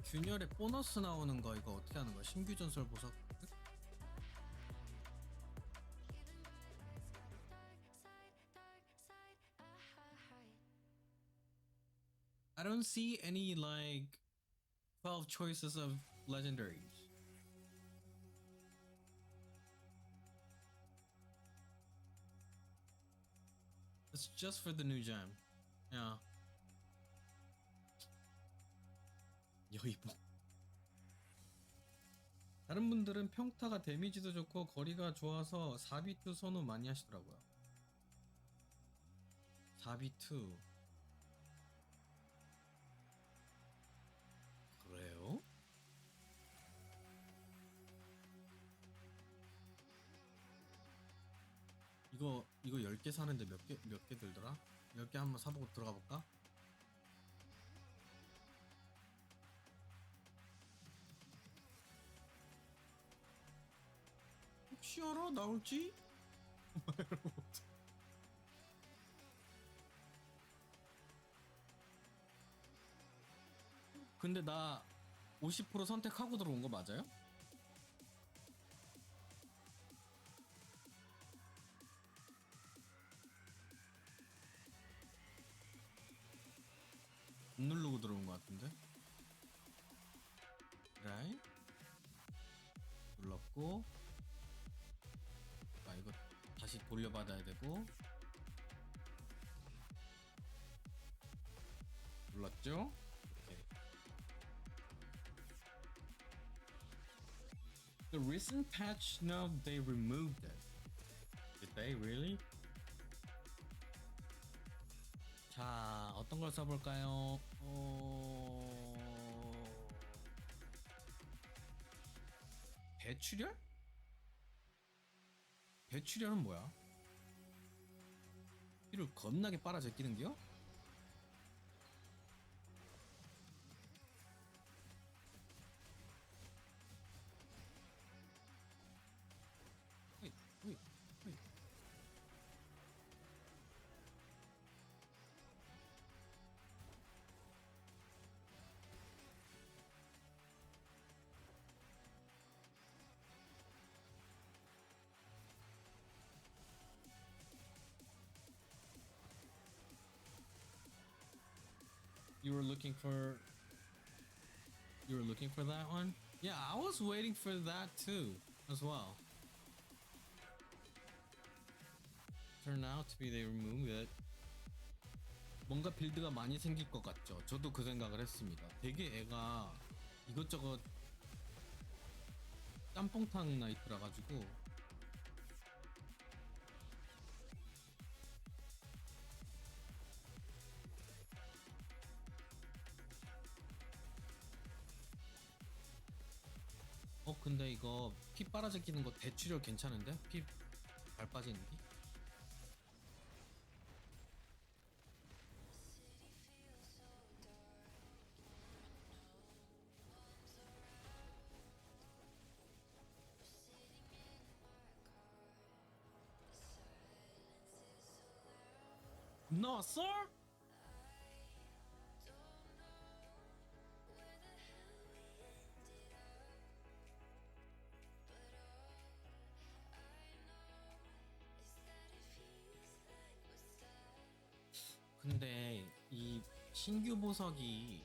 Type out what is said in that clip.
균열에 보너스 나오는 거 이거 어떻게 하는 거야? 신규 전설 보석. I don't see any like 12 choices of legendaries. It's just for the new gem. Yeah. 여의봉. 다른 분들은 평타가 데미지도 좋고 거리가 좋아서 4B2 선호 많이 하시더라고요. 4B2. 그래요? 이거 10개 사는데 몇 개 들더라? 10개 한번 사보고 들어가 볼까? 혹시 알아? 나올지? 근데 나 50% 선택하고 들어온 거 맞아요? 안 누르고 들어온 거 같은데? 라이 눌렀고, 아 이거 다시 돌려받아야 되고, 눌렀죠? 오케이. The recent patch, now they removed it. Did they really? 자, 어떤 걸 써볼까요? 배출혈? 배출혈은 뭐야? 피를 겁나게 빨아 제끼는겨? 어이, 어이, 어이. You were looking for that one? Yeah, I was waiting for that too as well. Turned out to be they removed it. 뭔가 빌드가 많이 생길 것 같죠? 저도 그 생각을 했습니다. 되게 애가 이것저것 짬뽕탕 나이트라 가지고 근데 이거 피 빨아제끼는 거 대출혈 괜찮은데? 피 발 빠지는 게? 나왔어? 근데 이 신규 보석이